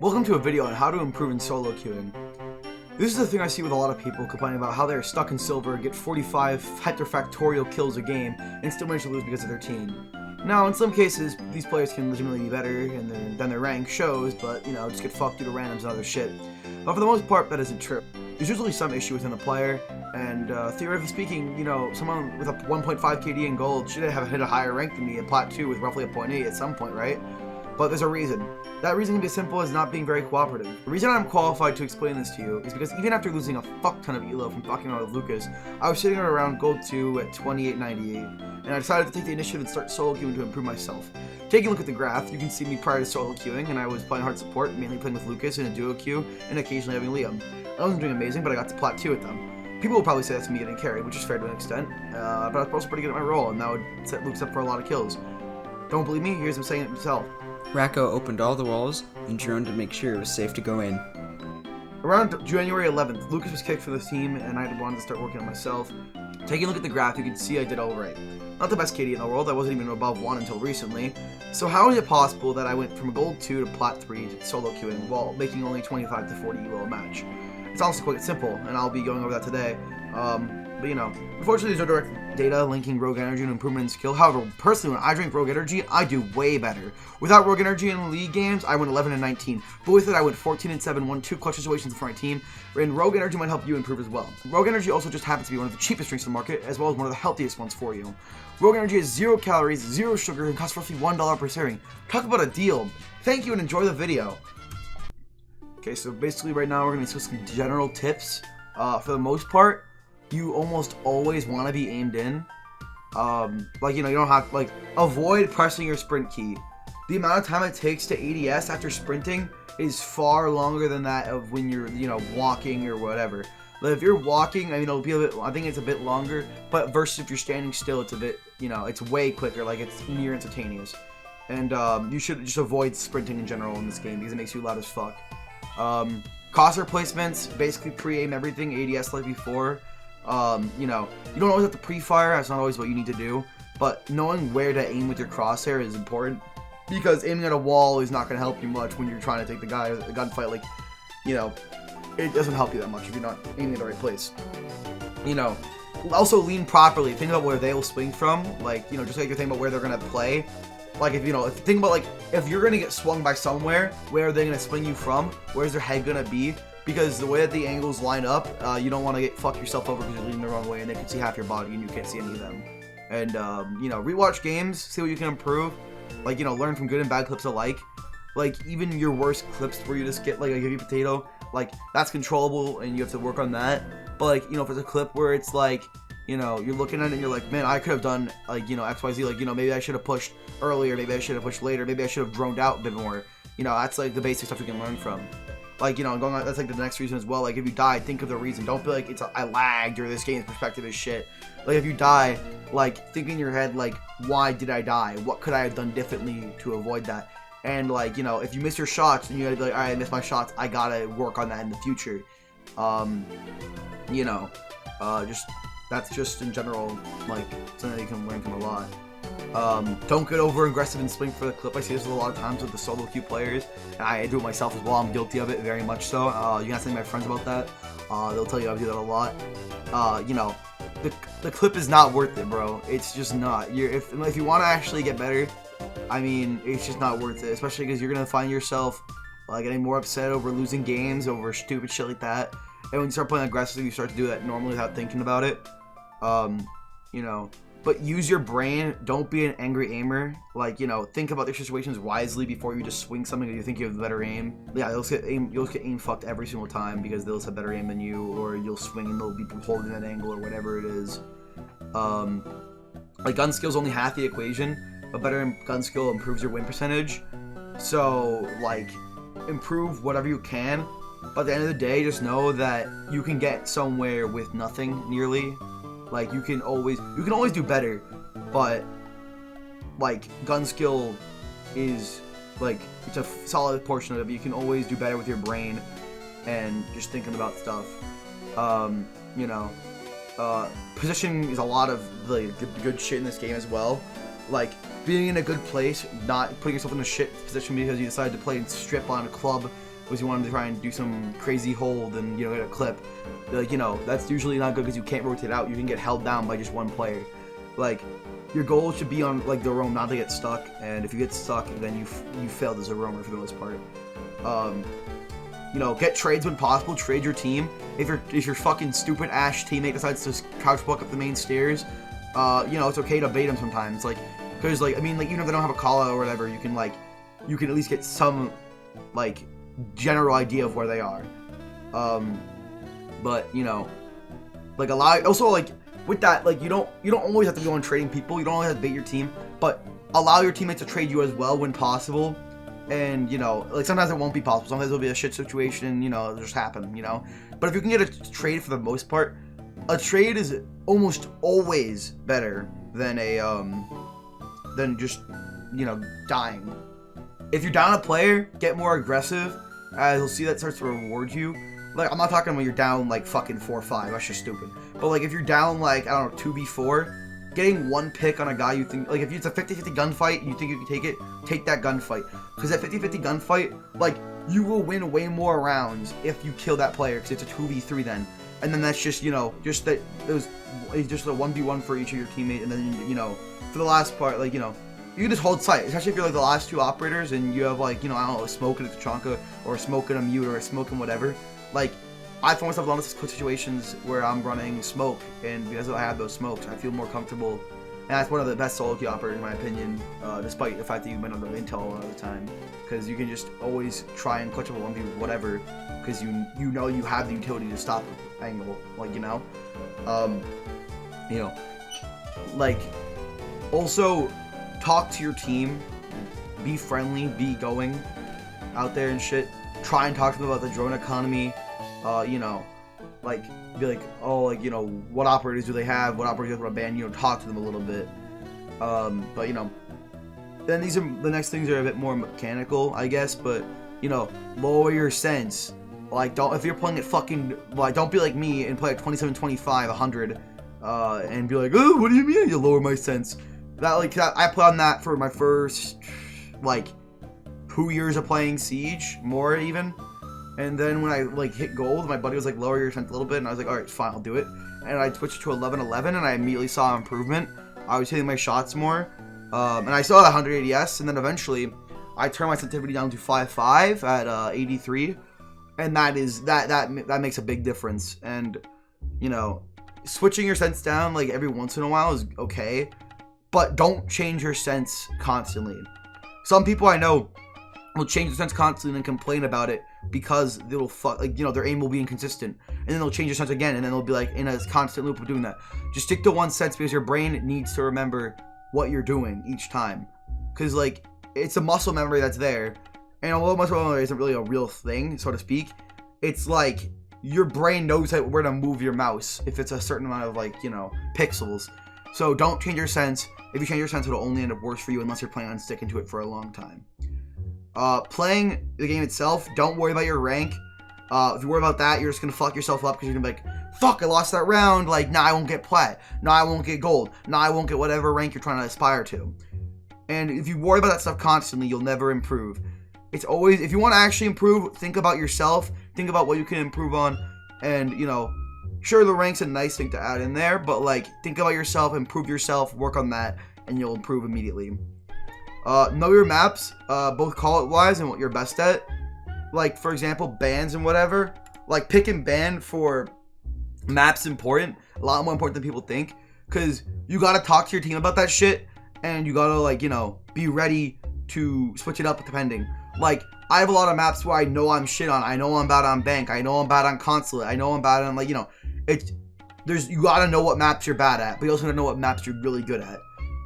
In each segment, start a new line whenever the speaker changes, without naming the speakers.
Welcome to a video on how to improve in solo queuing. This is the thing I see with a lot of people complaining about how they're stuck in silver, get 45 hyperfactorial kills a game, and still manage to lose because of their team. Now, in some cases, these players can legitimately be better than their rank shows, but, just get fucked due to randoms and other shit. But for the most part, that isn't true. There's usually some issue within the player, and theoretically speaking, someone with a 1.5 KD in gold should have hit a higher rank than me at Plat 2 with roughly a 0.8 at some point, right? But there's a reason. That reason can be as simple as not being very cooperative. The reason I'm qualified to explain this to you is because even after losing a fuck ton of elo from fucking around with Lucas, I was sitting around gold 2 at 28.98, and I decided to take the initiative and start solo queuing to improve myself. Taking a look at the graph, you can see me prior to solo queuing, and I was playing hard support, mainly playing with Lucas in a duo queue, and occasionally having Liam. I wasn't doing amazing, but I got to Plat 2 with them. People will probably say that's me getting carried, which is fair to an extent, but I was also pretty good at my role, and that would set Lucas up for a lot of kills. Don't believe me? Here's him saying it himself.
Racco opened all the walls and droned to make sure it was safe to go in.
Around January 11th, Lucas was kicked from the team, and I wanted to start working on myself. Taking a look at the graph, you can see I did alright. Not the best KD in the world, I wasn't even above 1 until recently. So how is it possible that I went from gold 2 to Plat 3 to solo queuing while making only 25 to 40 elo a match? It's honestly quite simple, and I'll be going over that today. But unfortunately there's no direct data linking rogue energy and improvement in skill. However, personally, when I drink rogue energy, I do way better. Without rogue energy in league games, I went 11 and 19. But with it, I went 14 and 7, won 2 clutch situations for my team. And rogue energy might help you improve as well. Rogue energy also just happens to be one of the cheapest drinks in the market, as well as one of the healthiest ones for you. Rogue energy has 0 calories, 0 sugar, and costs roughly $1 per serving. Talk about a deal. Thank you and enjoy the video. Okay, so basically right now we're going to discuss some general tips. For the most part, you almost always want to be aimed in. You don't have to, avoid pressing your sprint key. The amount of time it takes to ADS after sprinting is far longer than that of when you're, walking or whatever. But if you're walking, it'll be I think it's a bit longer, but versus if you're standing still, it's a bit, it's way quicker, it's near instantaneous. And, you should just avoid sprinting in general in this game because it makes you loud as fuck. Crosshair placements, basically pre-aim everything, ADS like before. You don't always have to pre-fire, that's not always what you need to do, but knowing where to aim with your crosshair is important, because aiming at a wall is not going to help you much when you're trying to take the gunfight, it doesn't help you that much if you're not aiming at the right place. Also lean properly, think about where they will swing from, just like you're thinking about where they're going to play. If you're going to get swung by somewhere, where are they going to swing you from? Where's their head going to be? Because the way that the angles line up, you don't want to fuck yourself over because you're leaning the wrong way and they can see half your body and you can't see any of them. And, rewatch games, see what you can improve. Learn from good and bad clips alike. Even your worst clips where you just get, a heavy potato, that's controllable and you have to work on that. But, if it's a clip where it's, you're looking at it and you're like, man, I could have done, XYZ, maybe I should have pushed earlier, maybe I should have pushed later, maybe I should have droned out a bit more. That's, the basic stuff you can learn from. Going on, that's the next reason as well. If you die, think of the reason. Don't be like, I lagged or this game's perspective is shit. If you die, think in your head, why did I die? What could I have done differently to avoid that? And, if you miss your shots, and you gotta be like, alright, I missed my shots, I gotta work on that in the future. That's just in general, something that you can learn from a lot. Don't get over aggressive and swing for the clip. I see this a lot of times with the solo queue players, and I do it myself as well. I'm guilty of it very much so. You can ask any of my friends about that. They'll tell you I do that a lot. The clip is not worth it, bro. It's just not. If you want to actually get better, it's just not worth it. Especially because you're gonna find yourself getting more upset over losing games, over stupid shit like that. And when you start playing aggressively, you start to do that normally without thinking about it. But use your brain. Don't be an angry aimer. Think about their situations wisely before you just swing something that you think you have better aim. Yeah, you'll get aim fucked every single time because they'll have better aim than you, or you'll swing and they'll be holding that angle or whatever it is. Gun skill's only half the equation, but better gun skill improves your win percentage. So, improve whatever you can. But at the end of the day, just know that you can get somewhere with nothing, nearly. You can always do better, but, gun skill is, it's a solid portion of it. You can always do better with your brain and just thinking about stuff. Positioning is a lot of, the good shit in this game as well. Being in a good place, not putting yourself in a shit position because you decided to play and strip on a club was you wanted to try and do some crazy hold and, you know, get a clip. Like, you know, that's usually not good because you can't rotate out. You can get held down by just one player. Like, your goal should be on, like, the roam, not to get stuck. And if you get stuck, then you failed as a roamer for the most part. You know, get trades when possible. Trade your team. If your fucking stupid ash teammate decides to couch walk up the main stairs, you know, it's okay to bait them sometimes. Like, because, like, I mean, like, even if they don't have a call out or whatever, you can at least get some, like, general idea of where they are. But, you know, like, also, like, with that, like, you don't always have to go on trading people. You don't always have to bait your team, but allow your teammates to trade you as well when possible. And, you know, like, sometimes it won't be possible. Sometimes it'll be a shit situation, you know, it'll just happen, you know. But if you can get a trade for the most part, a trade is almost always better than than just, you know, dying. If you're down a player, get more aggressive, as you'll see that starts to reward you. Like, I'm not talking when you're down, like, fucking 4-5, that's just stupid. But, like, if you're down, like, I don't know, 2v4, getting one pick on a guy you think, like, if it's a 50-50 gunfight and you think you can take it, take that gunfight. Because that 50-50 gunfight, like, you will win way more rounds if you kill that player, because it's a 2v3 then. And then that's just, you know, just that, it's just a 1v1 for each of your teammates, and then, you know, for the last part, like, you know, you can just hold sight, especially if you're, like, the last two operators, and you have, like, you know, I don't know, a smoke and a Tachanka, or a smoke and a mute, or a smoke and whatever. Like, I find myself in a lot of situations where I'm running smoke, and because I have those smokes, I feel more comfortable. And that's one of the best solo queue operators, in my opinion, despite the fact that you might not know intel a lot of the time. Because you can just always try and clutch up a 1v whatever, because you know you have the utility to stop angle, like, you know. You know, like, also, talk to your team, be friendly, be going out there and shit. Try and talk to them about the drone economy. You know, like, be like, oh, like, you know, what operators do they have? What operators want to ban? You know, talk to them a little bit. But, you know, then the next things are a bit more mechanical, I guess. But, you know, lower your sense. Like, if you're playing at fucking, like, don't be like me and play at 27, 25, 100, and be like, oh, what do you mean you lower my sense? I played on that for my first, like, 2 years of playing Siege, more even. And then when I, like, hit gold, my buddy was like, lower your sense a little bit, and I was like, alright, fine, I'll do it. And I switched to 11-11, and I immediately saw improvement. I was hitting my shots more, and I still had 100 ADS, and then eventually, I turned my sensitivity down to 5.5 at 83, and that makes a big difference. And, you know, switching your sense down, like, every once in a while is okay, but don't change your sense constantly. Some people I know will change their sense constantly and complain about it because they'll like, you know, their aim will be inconsistent, and then they'll change their sense again, and then they'll be like in a constant loop of doing that. Just stick to one sense, because your brain needs to remember what you're doing each time, because, like, it's a muscle memory that's there. And although muscle memory isn't really a real thing, so to speak, it's like your brain knows where to move your mouse if it's a certain amount of, like, you know, pixels. So don't change your sense. If you change your sense, it'll only end up worse for you unless you're planning on sticking to it for a long time. Playing the game itself, don't worry about your rank. If you worry about that, you're just gonna fuck yourself up, because you're gonna be like, fuck, I lost that round, like, nah, I won't get plat, nah, I won't get gold, nah, I won't get whatever rank you're trying to aspire to. And if you worry about that stuff constantly, you'll never improve. It's always, if you want to actually improve, think about yourself, think about what you can improve on, and, you know, sure, the rank's a nice thing to add in there, but, like, think about yourself, improve yourself, work on that, and you'll improve immediately. Know your maps, both call-it-wise and what you're best at. Like, for example, bans and whatever. Like, pick and ban for maps important. A lot more important than people think. Because you gotta talk to your team about that shit, and you gotta, like, you know, be ready to switch it up depending. Like, I have a lot of maps where I know I'm shit on. I know I'm bad on bank. I know I'm bad on consulate. I know I'm bad on, like, you know, you gotta know what maps you're bad at, but you also gotta know what maps you're really good at.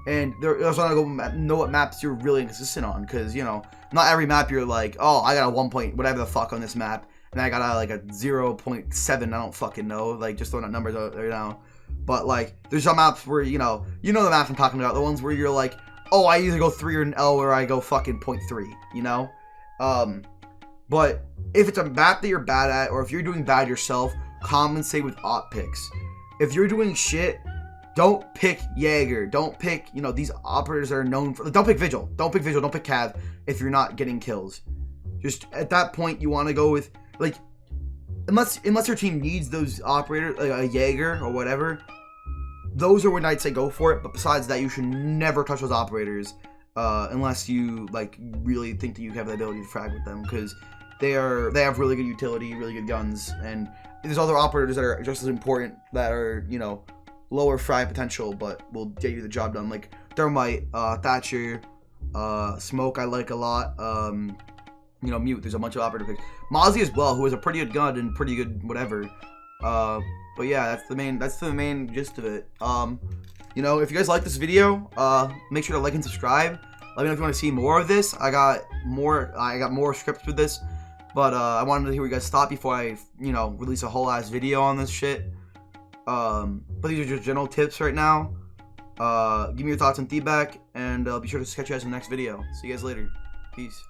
And you also gotta know what maps you're really inconsistent on, because, you know, not every map you're like, oh, I got a 1 point whatever the fuck on this map, and I got like a 0.7, I don't fucking know, like, just throwing out numbers out there now. But, like, there's some maps where, you know the maps I'm talking about, the ones where you're like, oh, I either go 3 or an L, or I go fucking 0.3, you know? But if it's a map that you're bad at, or if you're doing bad yourself, compensate with op picks. If you're doing shit, don't pick Jaeger. Don't pick, you know, these operators that are known for... Don't pick Vigil. Don't pick Vigil. Don't pick Cav if you're not getting kills. Just at that point, you want to go with, like, unless your team needs those operators, like a Jaeger or whatever, those are when I'd say go for it. But besides that, you should never touch those operators unless you like really think that you have the ability to frag with them, because they have really good utility, really good guns, and there's other operators that are just as important that are, you know, lower frag potential but will get you the job done, like Thermite, Thatcher, Smoke I like a lot, you know, Mute. There's a bunch of operator picks. Mozzie as well, who has a pretty good gun and pretty good whatever. But yeah, that's the main gist of it. You know, if you guys like this video, make sure to like and subscribe. Let me know if you want to see more of this. I got more scripts with this, but I wanted to hear you guys stop before I, you know, release a whole ass video on this shit. But these are just general tips right now. Give me your thoughts and feedback, and I'll be sure to catch you guys in the next video. See you guys later. Peace.